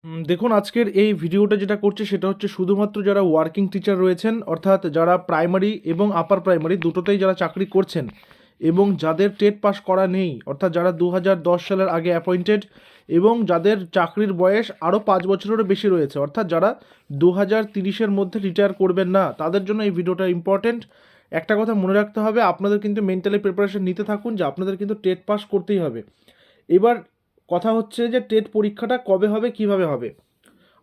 দেখুন আজকের এই ভিডিওটা যেটা করছে সেটা হচ্ছে শুধুমাত্র যারা ওয়ার্কিং টিচার রয়েছেন, অর্থাৎ যারা প্রাইমারি এবং আপার প্রাইমারি দুটোতেই যারা চাকরি করছেন এবং যাদের টেট পাস করা নেই, অর্থাৎ যারা 2010 সালের আগে অ্যাপয়েন্টেড এবং যাদের চাকরির বয়স আরও 5 বছরেরও বেশি রয়েছে, অর্থাৎ যারা 2030-এর মধ্যে রিটায়ার করবেন না, তাদের জন্য এই ভিডিওটা ইম্পর্টেন্ট। একটা কথা মনে রাখতে হবে, আপনাদের কিন্তু মেন্টালি প্রিপারেশন নিতে থাকুন যে আপনাদের কিন্তু টেট পাস করতেই হবে। এবার কথা হচ্ছে যে টেট পরীক্ষাটা কবে হবে, কিভাবে হবে।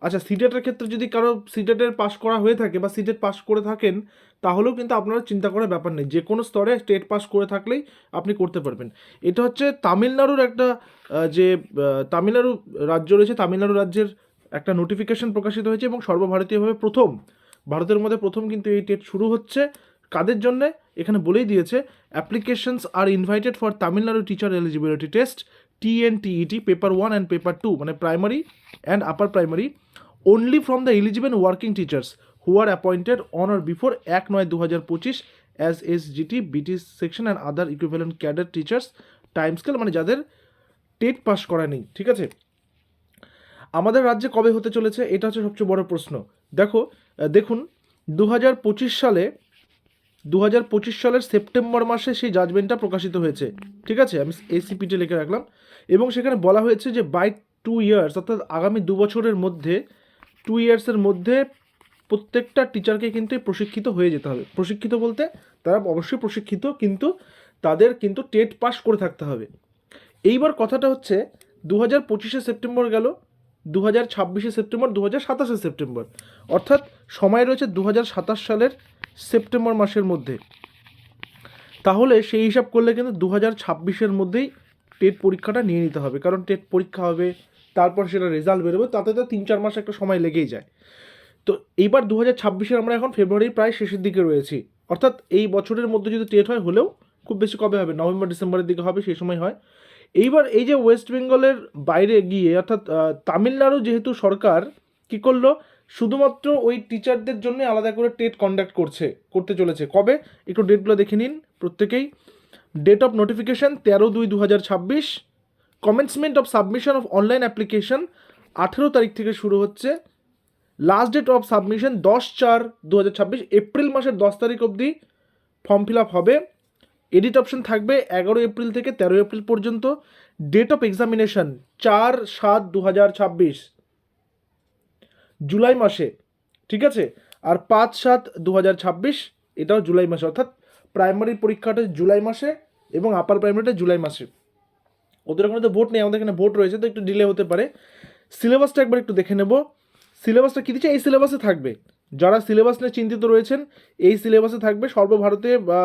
আচ্ছা, সিটেটের ক্ষেত্রে যদি কারো সিটেটের পাস করা হয়ে থাকে বা সিটেট পাস করে থাকেন, তাহলেও কিন্তু আপনারা চিন্তা করার ব্যাপার নেই, যে কোনো স্তরে টেট পাস করে থাকলেই আপনি করতে পারবেন। এটা হচ্ছে তামিলনাড়ুর একটা তামিলনাড়ু রাজ্য রয়েছে, তামিলনাড়ু রাজ্যের একটা নোটিফিকেশন প্রকাশিত হয়েছে এবং সর্বভারতীয়ভাবে প্রথম, ভারতের মধ্যে প্রথম কিন্তু এই টেট শুরু হচ্ছে। কাদের জন্যে এখানে বলেই দিয়েছে, অ্যাপ্লিকেশনস আর invited for Tamil Nadu teacher eligibility test TNTET paper 1 and paper 2, মানে primary and upper primary, only from the eligible working teachers who are appointed on or before 1/9/2025 as SGT, BT section and other equivalent cadre teachers time scale, মানে যাদের TET pass করা নেই। ঠিক আছে, আমাদের রাজ্যে কবে হতে চলেছে, এটা হচ্ছে সবচেয়ে বড় প্রশ্ন। দেখুন 2025 সালের সেপ্টেম্বর মাসে সেই জাজমেন্টটা প্রকাশিত হয়েছে। ঠিক আছে, আমি ACPT লিখে রাখলাম এবং সেখানে বলা হয়েছে যে বাই 2 ইয়ার্স, অর্থাৎ আগামী 2 বছরের মধ্যে, 2 ইয়ার্সের মধ্যে প্রত্যেকটা টিচারকে কিন্তু প্রশিক্ষিত হয়ে যেতে হবে। প্রশিক্ষিত বলতে তারা অবশ্যই প্রশিক্ষিত, কিন্তু তাদের কিন্তু টেট পাস করে থাকতে হবে। এইবার কথাটা হচ্ছে 2025 সেপ্টেম্বর গেল, 2026 সেপ্টেম্বর, 2027 সেপ্টেম্বর, অর্থাৎ সময় রয়েছে 2027 সালের সেপ্টেম্বর মাসের মধ্যে। তাহলে সেই হিসাব করলে কিন্তু 2026-এর মধ্যেই টেট পরীক্ষাটা নিয়ে নিতে হবে, কারণ টেট পরীক্ষা হবে, তারপর সেটা রেজাল্ট বেরোবে, তাতে তো 3-4 মাস একটা সময় লেগেই যায়। তো এইবার 2026-এর আমরা এখন ফেব্রুয়ারির প্রায় শেষের দিকে রয়েছি, অর্থাৎ এই বছরের মধ্যে যদি টেট হয়, হলেও খুব বেশি কবে হবে, নভেম্বর ডিসেম্বরের দিকে হবে, সেই সময় হয়। এইবার এই যে ওয়েস্ট বেঙ্গলের বাইরে গিয়ে, অর্থাৎ তামিলনাড়ু যেহেতু সরকার কী করলো, শুধুমাত্র ওই টিচারদের জন্য আলাদা করে টেট কন্ডাক্ট করতে চলেছে। কবে, একটু ডেটগুলো দেখে নিন প্রত্যেকেই। Date of notification 13/2/2026, commencement of submission of online application 18 তারিখ থেকে শুরু হচ্ছে, last date of submission 10/4/2026, April মাসের 10 তারিখ অবধি ফর্ম ফিল আপ হবে। এডিট অপশন থাকবে 11 এপ্রিল থেকে 13 এপ্রিল পর্যন্ত। ডেট অফ এক্সামিনেশন 4/7/2026, জুলাই মাসে। ঠিক আছে, আর 5/7/2026 এটাও জুলাই মাসে, অর্থাৎ প্রাইমারির পরীক্ষাটা জুলাই মাসে এবং আপার প্রাইমারিটা জুলাই মাসে। ওদের ওখানে তো ভোট নেই, আমাদের এখানে ভোট রয়েছে, তো একটু ডিলে হতে পারে। সিলেবাসটা একবার একটু দেখে নেব। সিলেবাসটা কী দিচ্ছে, এই সিলেবাসে থাকবে। যারা সিলেবাস নিয়ে চিন্তিত রয়েছেন, এই সিলেবাসে থাকবে। সর্বভারতে বা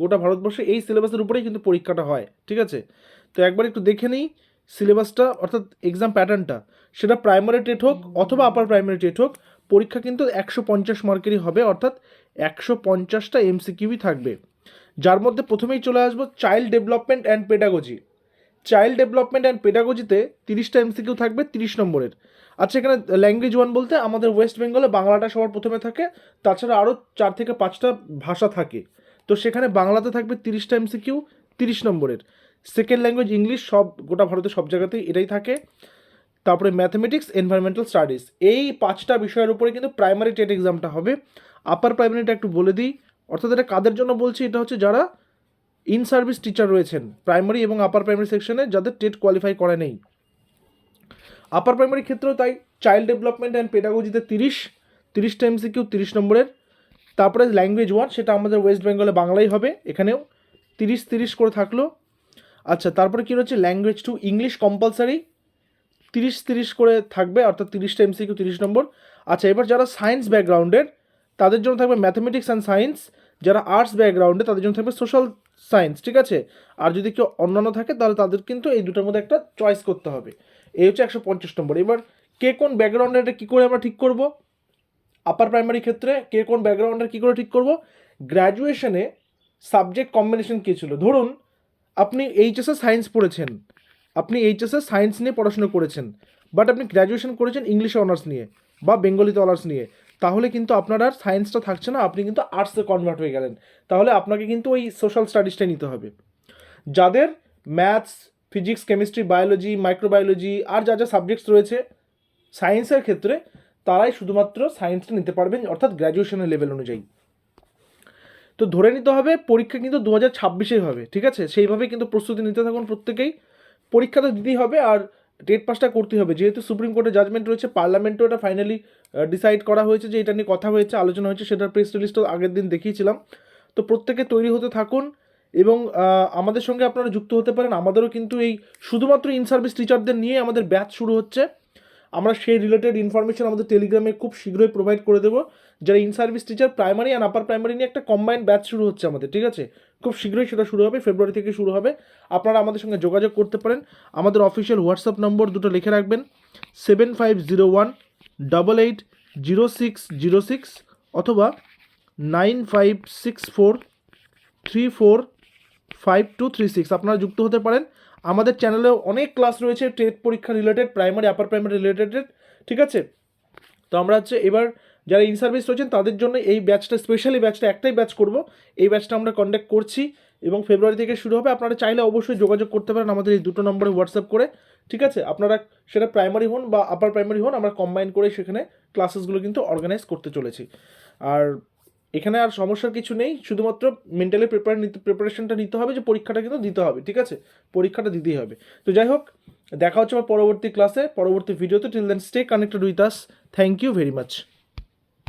গোটা ভারতবর্ষে এই সিলেবাসের উপরেই কিন্তু পরীক্ষাটা হয়। ঠিক আছে, তো একবার একটু দেখে নিই সিলেবাসটা, অর্থাৎ এক্সাম প্যাটার্নটা। সেটা প্রাইমারি টেট হোক অথবা আপার প্রাইমারি টেট হোক, পরীক্ষা কিন্তু 150 মার্কেরই হবে, অর্থাৎ 150টা MCQই থাকবে। যার মধ্যে প্রথমেই চলে আসবো child development and pedagogy. Child development and পেডাগজিতে 30টা MCQ থাকবে 30 নম্বরের। আচ্ছা, এখানে ল্যাঙ্গুয়েজ 1 বলতে আমাদের ওয়েস্ট বেঙ্গলে বাংলাটা সবার প্রথমে থাকে, তাছাড়া আরও 4 থেকে 5টা ভাষা থাকে। তো সেখানে বাংলাতে থাকবে 30টা MCQ 30 নম্বরের। সেকেন্ড ল্যাঙ্গুয়েজ ইংলিশ, সব গোটা ভারতে সব জায়গাতেই এটাই থাকে। তারপরে ম্যাথমেটিক্স, এনভায়রনমেন্টাল স্টাডিজ, এই 5টা বিষয়ের উপরে কিন্তু প্রাইমারি টেট এক্সামটা হবে। আপার প্রাইমারিটা একটু বলে দিই, অর্থাৎ এটা কাদের জন্য বলছি, এটা হচ্ছে যারা ইন সার্ভিস টিচার রয়েছেন প্রাইমারি এবং আপার প্রাইমারি সেকশনে, যাদের টেট কোয়ালিফাই করা নেই। আপার প্রাইমারি ক্ষেত্রেও তাই, চাইল্ড ডেভেলপমেন্ট অ্যান্ড পেডাগজিতে 30টা MCQ 30 নম্বরের। তারপরে ল্যাঙ্গুয়েজ 1, সেটা আমাদের ওয়েস্ট বেঙ্গলে বাংলাই হবে, এখানেও 30 করে থাকলো। আচ্ছা, তারপরে কী রয়েছে, ল্যাঙ্গুয়েজ 2 ইংলিশ কম্পালসারি 30 করে থাকবে, অর্থাৎ 30টা MCQ 30 নম্বর। আচ্ছা, এবার যারা সায়েন্স ব্যাকগ্রাউন্ডের তাদের জন্য থাকবে ম্যাথমেটিক্স অ্যান্ড সায়েন্স, যারা আর্টস ব্যাকগ্রাউন্ডে তাদের জন্য থাকবে সোশ্যাল সায়েন্স। ঠিক আছে, আর যদি কেউ অন্যান্য থাকে তাহলে তাদের কিন্তু এই দুটোর মধ্যে একটা চয়েস করতে হবে। এই হচ্ছে 150 নম্বর। এবার কে কোন ব্যাকগ্রাউন্ডে, এটা কী করে আমরা ঠিক করব, আপার প্রাইমারি ক্ষেত্রে কে কোন ব্যাকগ্রাউন্ডের কী করে ঠিক করব, গ্র্যাজুয়েশনে সাবজেক্ট কম্বিনেশন কী ছিল। ধরুন আপনি এইচএসে সায়েন্স পড়েছেন, আপনি এইচএসে সায়েন্স নিয়ে পড়াশোনা করেছেন, বাট আপনি গ্র্যাজুয়েশন করেছেন ইংলিশে অনার্স নিয়ে বা বেঙ্গলিতে অনার্স নিয়ে, তাহলে কিন্তু আপনার আর সায়েন্সটা থাকছে না, আপনি কিন্তু আর্টসে কনভার্ট হয়ে গেলেন। তাহলে আপনাকে কিন্তু ওই সোশ্যাল স্টাডিজটাই নিতে হবে। যাদের maths, physics, chemistry, biology, microbiology আর যা যা সাবজেক্টস রয়েছে, সায়েন্সের ক্ষেত্রে তারাই শুধুমাত্র সায়েন্সটা নিতে পারবেন, অর্থাৎ গ্র্যাজুয়েশনের লেভেল অনুযায়ী। তো ধরে নিতে হবে পরীক্ষা কিন্তু 2026-এই হবে, ঠিক আছে? সেইভাবে কিন্তু প্রস্তুতি নিতে থাকুন প্রত্যেকেই। পরীক্ষা তো দিতেই হবে আর টেট পাসটা করতেই হবে, যেহেতু সুপ্রিম কোর্টের জাজমেন্ট রয়েছে, পার্লামেন্টও এটা ফাইনালি ডিসাইড করা হয়েছে যে এটা নিয়ে কথা হয়েছে, আলোচনা হয়েছে, সেটার প্রেস রিলিজটাও আগের দিন দেখিয়েছিলাম। তো প্রত্যেকে তৈরি হতে থাকুন এবং আমাদের সঙ্গে আপনারা যুক্ত হতে পারেন। আমাদেরও কিন্তু এই শুধুমাত্র ইন সার্ভিস টিচারদের নিয়ে আমাদের ব্যাচ শুরু হচ্ছে। আমরা সেই রিলেটেড ইনফরমেশন আমাদের টেলিগ্রামে খুব শীঘ্রই প্রোভাইড করে দেবো। যারা in service teacher primary and upper primary নিয়ে একটা কম্বাইন্ড ব্যাচ শুরু হচ্ছে আমাদের, ঠিক আছে? খুব শীঘ্রই সেটা শুরু হবে, ফেব্রুয়ারি থেকে শুরু হবে। আপনারা আমাদের সঙ্গে যোগাযোগ করতে পারেন। আমাদের অফিসিয়াল হোয়াটসঅ্যাপ নম্বর দুটো লিখে রাখবেন, 7501880606 অথবা 9564345236। আপনারা যুক্ত হতে পারেন। আমাদের চ্যানেলেও অনেক ক্লাস রয়েছে টেট পরীক্ষা related, primary upper primary related, ঠিক আছে? তো আমরা হচ্ছে এবার যারা ইন সার্ভিস রয়েছেন তাদের জন্য এই ব্যাচটা, স্পেশালি ব্যাচটা একটাই ব্যাচ করব, এই ব্যাচটা আমরা কন্ডাক্ট করছি এবং ফেব্রুয়ারি থেকে শুরু হবে। আপনারা চাইলে অবশ্যই যোগাযোগ করতে পারেন আমাদের এই দুটো নম্বরে হোয়াটসঅ্যাপ করে, ঠিক আছে? আপনারা সেটা প্রাইমারি হন বা আপার প্রাইমারি হন, আমরা কম্বাইন করে সেখানে ক্লাসেসগুলো কিন্তু অর্গানাইজ করতে চলেছি। আর এখানে আর সমস্যার কিছু নেই, শুধুমাত্র মেন্টালি প্রিপারেশনটা নিতে হবে যে পরীক্ষাটা কিন্তু দিতে হবে, ঠিক আছে? পরীক্ষাটা দিতেই হবে। তো যাই হোক, দেখা হচ্ছে আমার পরবর্তী ক্লাসে, পরবর্তী ভিডিওতে। Till then stay connected with us. Thank you very much.